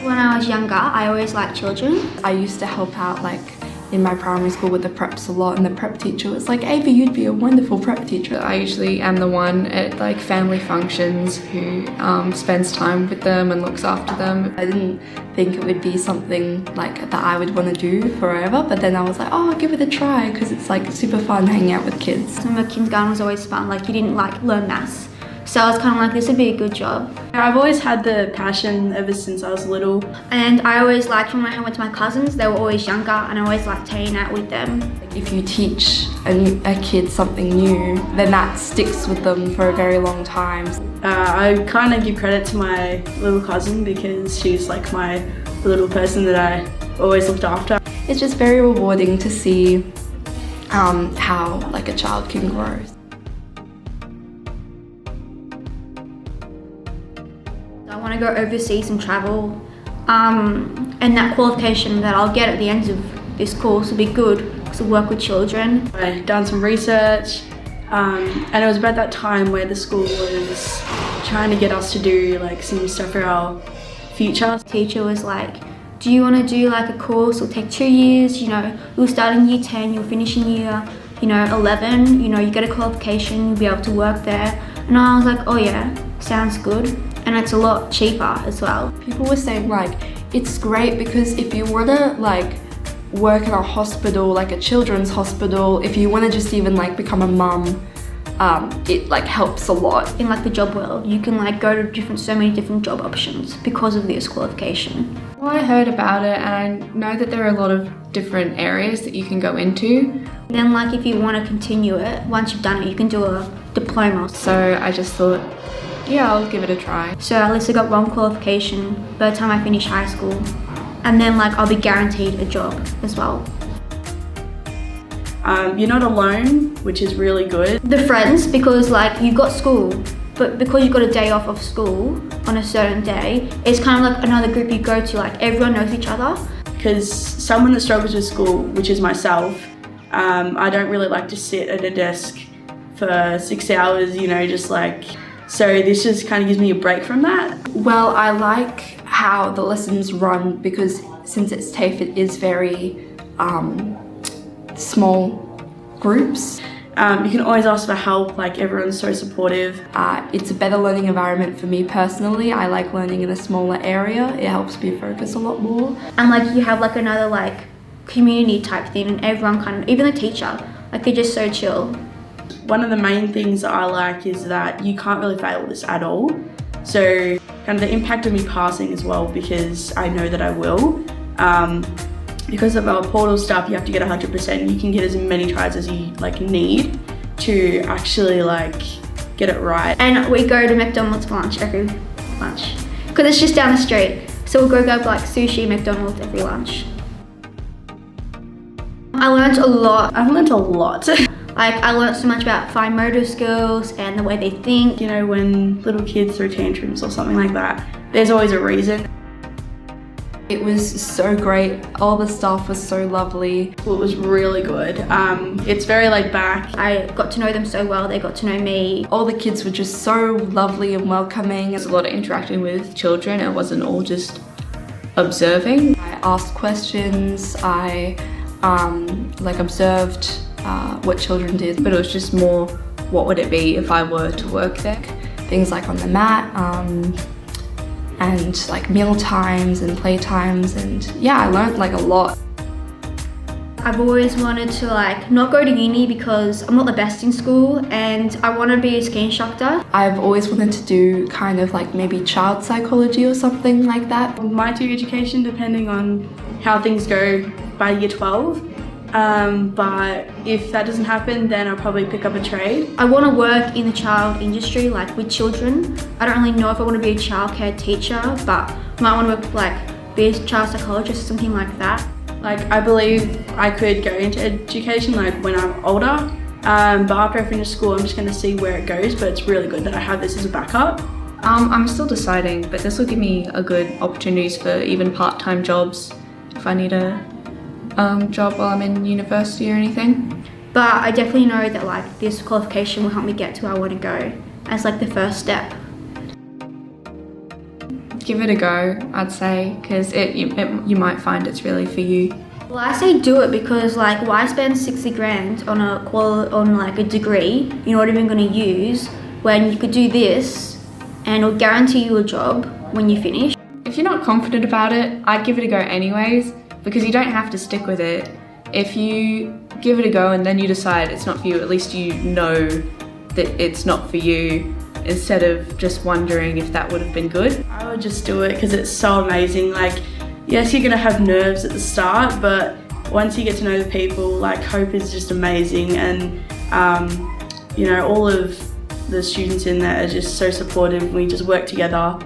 When I was younger, I always liked children. I used to help out like in my primary school with the preps a lot, and the prep teacher was like, Ava, you'd be a wonderful prep teacher. I usually am the one at like family functions who spends time with them and looks after them. I didn't think it would be something like that I would want to do forever, but then I was like, oh, I'll give it a try because it's like super fun hanging out with kids. My kindergarten was always fun, like you didn't like learn maths. So I was kind of like, this would be a good job. I've always had the passion ever since I was little. And I always liked when I went to my cousins, they were always younger and I always liked hanging out with them. If you teach a kid something new, then that sticks with them for a very long time. I kind of give credit to my little cousin because she's like my little person that I always looked after. It's just very rewarding to see how like a child can grow. I want to go overseas and travel, and that qualification that I'll get at the end of this course will be good to work with children. I've done some research, and it was about that time where the school was trying to get us to do like some stuff for our future. The teacher was like, do you want to do like a course? It'll take 2 years, you know, you'll start in year 10, you'll finish in year, 11, you get a qualification, you'll be able to work there. And I was like, oh yeah, sounds good. And it's a lot cheaper as well. People were saying like, it's great because if you want to like work in a hospital, like a children's hospital, if you want to just even like become a mum, it like helps a lot. In like the job world, you can like go to so many different job options because of this qualification. Well, I heard about it and I know that there are a lot of different areas that you can go into. Then like if you want to continue it, once you've done it, you can do a diploma. So I just thought, yeah, I'll give it a try. So at least I got one qualification by the time I finish high school. And then like I'll be guaranteed a job as well. You're not alone, which is really good. The friends, because like you've got school, but because you've got a day off of school on a certain day, it's kind of like another group you go to, like everyone knows each other. Because someone that struggles with school, which is myself, I don't really like to sit at a desk for 6 hours, just like, so this just kind of gives me a break from that. Well, I like how the lessons run because since it's TAFE, it is very small groups. You can always ask for help, like everyone's so supportive. It's a better learning environment for me personally. I like learning in a smaller area. It helps me focus a lot more. And like you have like another like community type thing and everyone kind of, even the teacher, like they're just so chill. One of the main things that I like is that you can't really fail this at all. So kind of the impact of me passing as well, because I know that I will. Because of our portal stuff, you have to get 100%. You can get as many tries as you need to actually get it right. And we go to McDonald's for lunch every lunch because it's just down the street. So we'll go grab like sushi, McDonald's every lunch. I learned a lot. I've learned a lot. I learned so much about fine motor skills and the way they think. When little kids throw tantrums or something like that, there's always a reason. It was so great. All the staff was so lovely. It was really good. It's very laid back. I got to know them so well. They got to know me. All the kids were just so lovely and welcoming. There's a lot of interacting with children. It wasn't all just observing. I asked questions. I observed what children did, but it was just more, what would it be if I were to work there? Things like on the mat, and like meal times and play times, and yeah, I learned a lot. I've always wanted to not go to uni because I'm not the best in school and I want to be a ski instructor. I've always wanted to do kind of maybe child psychology or something like that. Might do education depending on how things go by year 12. But if that doesn't happen, then I'll probably pick up a trade. I want to work in the child industry, with children. I don't really know if I want to be a childcare teacher, but I might want to be a child psychologist or something like that. I believe I could go into education when I'm older, but after I finish school, I'm just going to see where it goes, but it's really good that I have this as a backup. I'm still deciding, but this will give me a good opportunities for even part-time jobs if I need a job while I'm in university or anything. But I definitely know that this qualification will help me get to where I want to go as the first step. give it a go, I'd say, because you might find it's really for you. Well, I say do it because like why spend 60 grand on a degree you're not even going to use when you could do this and it'll guarantee you a job when you finish. If you're not confident about it, I'd give it a go anyways, because you don't have to stick with it. If you give it a go and then you decide it's not for you, at least you know that it's not for you, instead of just wondering if that would have been good. I would just do it because it's so amazing. Like, yes, you're gonna have nerves at the start, but once you get to know the people, like Hope is just amazing, and you know, all of the students in there are just so supportive. We just work together